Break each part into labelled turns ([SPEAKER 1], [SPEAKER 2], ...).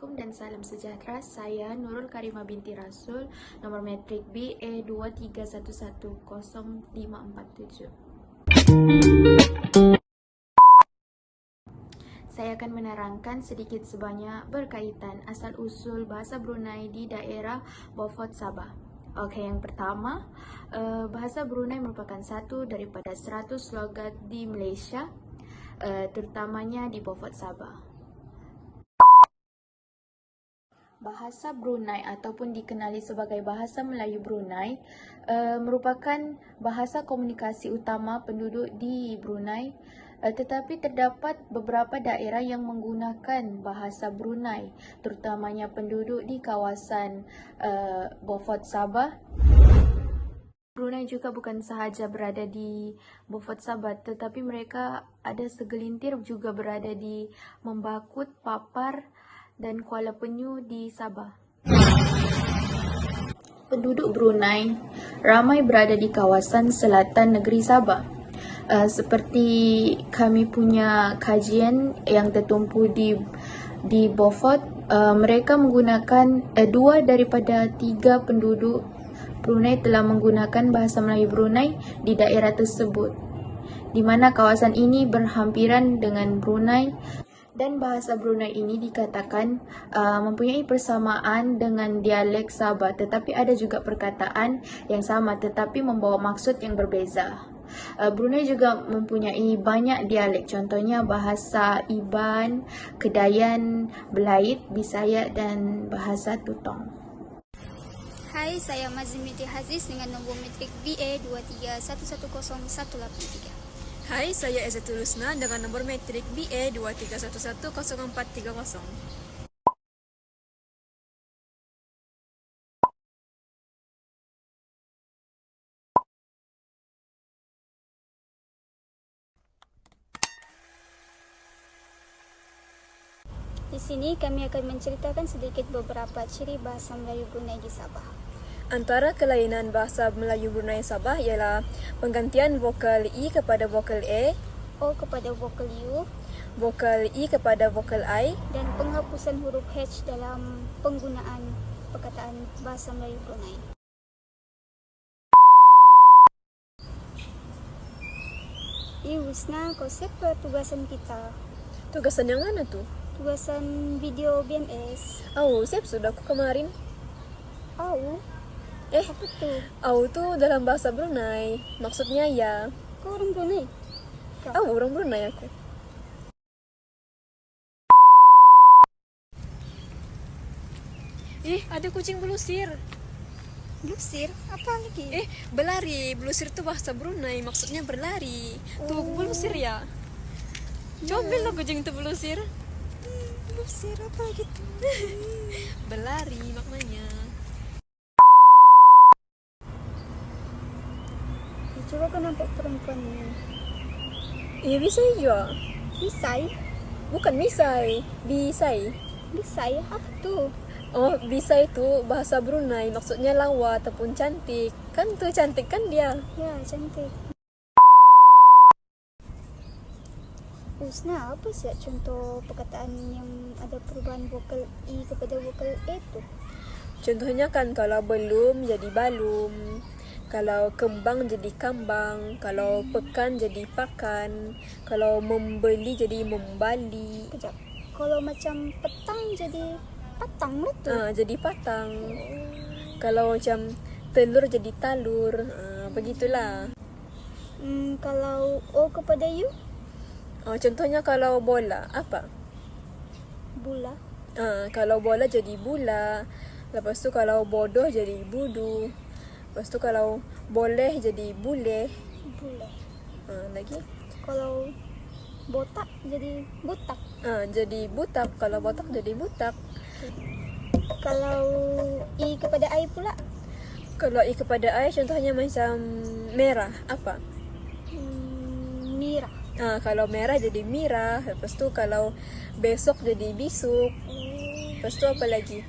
[SPEAKER 1] Assalamualaikum dan salam sejahtera. Saya Nurul Karimah binti Rasul, nomor metrik BE231100547. Saya akan menerangkan sedikit sebanyak berkaitan asal-usul bahasa Brunei di daerah Beaufort, Sabah. Okey, yang pertama, bahasa Brunei merupakan satu daripada 100 logat di Malaysia, terutamanya di Beaufort, Sabah. Bahasa Brunei ataupun dikenali sebagai Bahasa Melayu Brunei merupakan bahasa komunikasi utama penduduk di Brunei, tetapi terdapat beberapa daerah yang menggunakan bahasa Brunei, terutamanya penduduk di kawasan Beaufort, Sabah. Brunei juga bukan sahaja berada di Beaufort, Sabah, tetapi mereka ada segelintir juga berada di Membakut, Papar dan Kuala Penyu di Sabah. Penduduk Brunei ramai berada di kawasan selatan negeri Sabah. Seperti kami punya kajian yang tertumpu di Beaufort, mereka menggunakan 2 daripada 3 penduduk Brunei telah menggunakan bahasa Melayu Brunei di daerah tersebut, di mana kawasan ini berhampiran dengan Brunei. Dan bahasa Brunei ini dikatakan mempunyai persamaan dengan dialek Sabah, tetapi ada juga perkataan yang sama tetapi membawa maksud yang berbeza. Brunei juga mempunyai banyak dialek, contohnya bahasa Iban, Kedayan, Belait, Bisaya dan bahasa Tutong.
[SPEAKER 2] Hai, saya Mazimiti Haziz dengan nombor metrik BE231100183.
[SPEAKER 3] Hai, saya Ezatul Husna dengan nombor metrik BE231100430.
[SPEAKER 2] Di sini kami akan menceritakan sedikit beberapa ciri bahasa Melayu Brunei di Sabah.
[SPEAKER 3] Antara kelainan bahasa Melayu Brunei Sabah ialah penggantian vokal I kepada vokal E,
[SPEAKER 2] O kepada vokal U,
[SPEAKER 3] vokal I kepada vokal I,
[SPEAKER 2] dan penghapusan huruf H dalam penggunaan perkataan bahasa Melayu Brunei. Husna, kau siapa tugasan kita?
[SPEAKER 3] Tugasan yang mana tu?
[SPEAKER 2] Tugasan video BMS.
[SPEAKER 3] Siap sudah aku kemarin.
[SPEAKER 2] Apa tu?
[SPEAKER 3] Tu dalam bahasa Brunei, maksudnya ya.
[SPEAKER 2] Kau orang Brunei?
[SPEAKER 3] Orang Brunei aku. Ada kucing belusir.
[SPEAKER 2] Belusir? Apa lagi?
[SPEAKER 3] Berlari. Belusir tu bahasa Brunei, maksudnya berlari. Tuh, belusir ya. Comel lah kucing tu belusir.
[SPEAKER 2] Belusir apa lagi tu?
[SPEAKER 3] Berlari maknanya.
[SPEAKER 2] Coba kau nampak perempuan ni.
[SPEAKER 3] Bisa juga.
[SPEAKER 2] Bisai?
[SPEAKER 3] Bukan misai, bisai.
[SPEAKER 2] Bisai? Apa tu?
[SPEAKER 3] Bisai tu bahasa Brunei, maksudnya lawa ataupun cantik. Kan tu cantik kan dia?
[SPEAKER 2] Ya, cantik. Husna, apa sih contoh perkataan yang ada perubahan vokal I kepada vokal E tu?
[SPEAKER 3] Contohnya kan kalau belum jadi balum, kalau kembang jadi kambang, kalau pekan jadi pakan, kalau membeli jadi membali.
[SPEAKER 2] Kejap. Kalau macam petang jadi patang lah tu.
[SPEAKER 3] Jadi patang. Kalau macam telur jadi talur. Begitulah.
[SPEAKER 2] Kalau O kepada U?
[SPEAKER 3] Contohnya kalau bola, apa?
[SPEAKER 2] Bula.
[SPEAKER 3] Kalau bola jadi bula. Lepas tu kalau bodoh jadi budu. Lepas tu kalau boleh jadi buleh.
[SPEAKER 2] Bule.
[SPEAKER 3] Lagi?
[SPEAKER 2] Kalau botak jadi butak.
[SPEAKER 3] Jadi butak. Kalau botak jadi butak.
[SPEAKER 2] Kalau I kepada I pula?
[SPEAKER 3] Kalau I kepada I contohnya macam merah, apa?
[SPEAKER 2] Mirah.
[SPEAKER 3] Kalau merah jadi mirah. Lepas tu kalau besok jadi bisuk. Lepas tu apa lagi?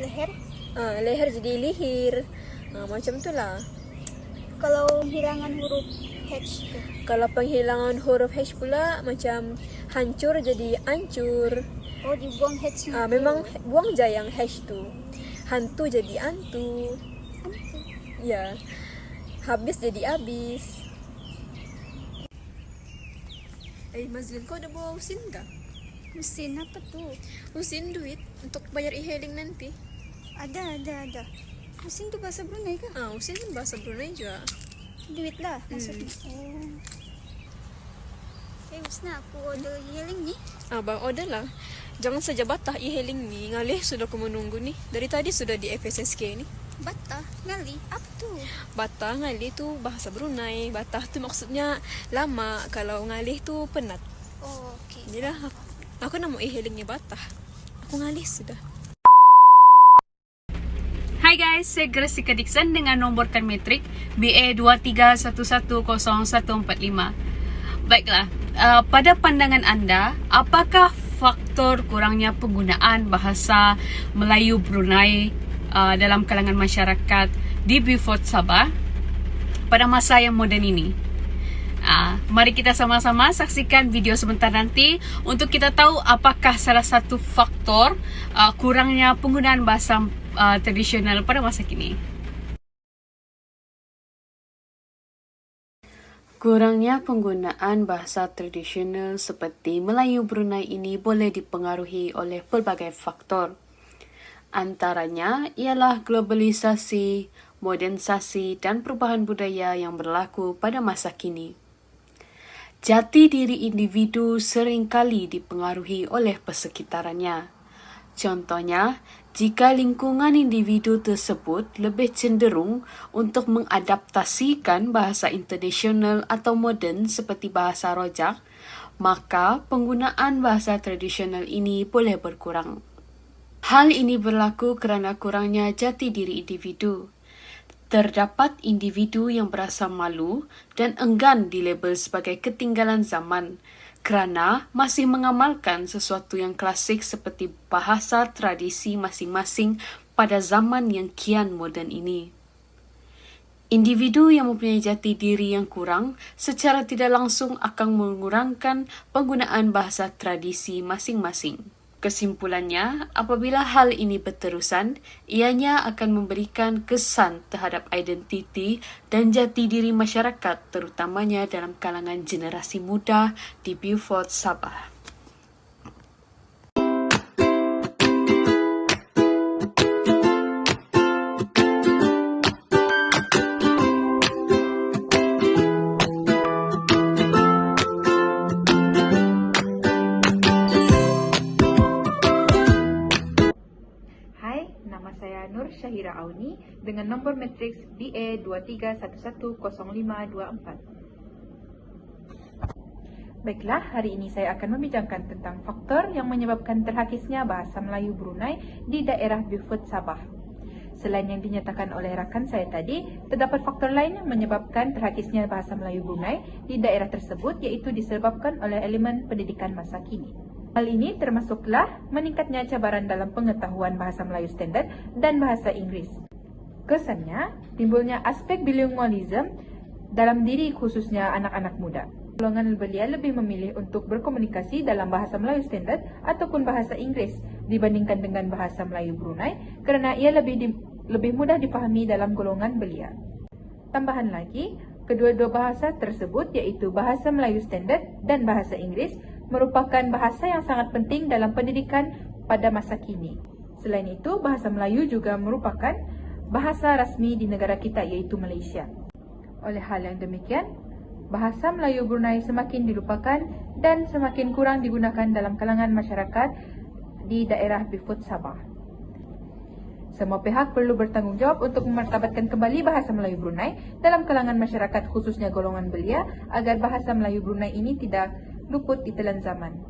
[SPEAKER 2] Leher.
[SPEAKER 3] Leher jadi lihir. Macam tu lah.
[SPEAKER 2] Kalau penghilangan huruf H tu?
[SPEAKER 3] Kalau penghilangan huruf H pula macam hancur jadi ancur.
[SPEAKER 2] Oh, dibuang H-nya.
[SPEAKER 3] Memang buang aja yang H tu. Hantu jadi antu. Ya. Habis jadi habis. Mazlin, kau ada bawa usin kah?
[SPEAKER 2] Mesin apa tuh?
[SPEAKER 3] Usin duit untuk bayar e-hailing nanti.
[SPEAKER 2] Ada. Mesin tuh bahasa Brunei kah?
[SPEAKER 3] Usin kan bahasa Brunei juga.
[SPEAKER 2] Duit lah maksudnya. Oh. Usna aku order e-hailing ni.
[SPEAKER 3] Bang order lah. Jangan saja batah e-hailing ni. Ngalih sudah aku menunggu ni. Dari tadi sudah di FSSK ni.
[SPEAKER 2] Batah, ngali, apa tuh?
[SPEAKER 3] Batah, ngalih tu bahasa Brunei. Batah tu maksudnya lama. Kalau ngalih tu penat.
[SPEAKER 2] Oh, okey.
[SPEAKER 3] Jadi lah, aku nak mau e-hailingnya batah. Aku ngalih sudah.
[SPEAKER 4] Hai guys, saya Gresika Dixon dengan nombor kan metrik BA23110145. Baiklah, pada pandangan anda, apakah faktor kurangnya penggunaan bahasa Melayu Brunei dalam kalangan masyarakat di Beaufort Sabah pada masa yang moden ini? Mari kita sama-sama saksikan video sebentar nanti untuk kita tahu apakah salah satu faktor kurangnya penggunaan bahasa tradisional pada masa kini. Kurangnya penggunaan bahasa tradisional seperti Melayu Brunei ini boleh dipengaruhi oleh pelbagai faktor. Antaranya ialah globalisasi, modernisasi dan perubahan budaya yang berlaku pada masa kini. Jati diri individu seringkali dipengaruhi oleh persekitarannya. Contohnya, jika lingkungan individu tersebut lebih cenderung untuk mengadaptasikan bahasa internasional atau moden seperti bahasa rojak, maka penggunaan bahasa tradisional ini boleh berkurang. Hal ini berlaku kerana kurangnya jati diri individu. Terdapat individu yang berasa malu dan enggan dilabel sebagai ketinggalan zaman kerana masih mengamalkan sesuatu yang klasik seperti bahasa tradisi masing-masing pada zaman yang kian moden ini. Individu yang mempunyai jati diri yang kurang secara tidak langsung akan mengurangkan penggunaan bahasa tradisi masing-masing. Kesimpulannya, apabila hal ini berterusan, ianya akan memberikan kesan terhadap identiti dan jati diri masyarakat terutamanya dalam kalangan generasi muda di Beaufort Sabah.
[SPEAKER 5] Nama saya Nur Syahira Auni dengan nombor matriks BA23110524. Baiklah, hari ini saya akan membincangkan tentang faktor yang menyebabkan terhakisnya bahasa Melayu Brunei di daerah Beaufort Sabah. Selain yang dinyatakan oleh rakan saya tadi, terdapat faktor lain yang menyebabkan terhakisnya bahasa Melayu Brunei di daerah tersebut, iaitu disebabkan oleh elemen pendidikan masa kini. Hal ini termasuklah meningkatnya cabaran dalam pengetahuan bahasa Melayu standard dan bahasa Inggeris. Kesannya, timbulnya aspek bilingualisme dalam diri khususnya anak-anak muda. Golongan belia lebih memilih untuk berkomunikasi dalam bahasa Melayu standard ataupun bahasa Inggeris dibandingkan dengan bahasa Melayu Brunei kerana ia lebih mudah dipahami dalam golongan belia. Tambahan lagi, kedua-dua bahasa tersebut iaitu bahasa Melayu standard dan bahasa Inggeris merupakan bahasa yang sangat penting dalam pendidikan pada masa kini. Selain itu, bahasa Melayu juga merupakan bahasa rasmi di negara kita iaitu Malaysia. Oleh hal yang demikian, bahasa Melayu Brunei semakin dilupakan dan semakin kurang digunakan dalam kalangan masyarakat di daerah Beaufort Sabah. Semua pihak perlu bertanggungjawab untuk memartabatkan kembali bahasa Melayu Brunei dalam kalangan masyarakat khususnya golongan belia agar bahasa Melayu Brunei ini tidak luput ditelan zaman.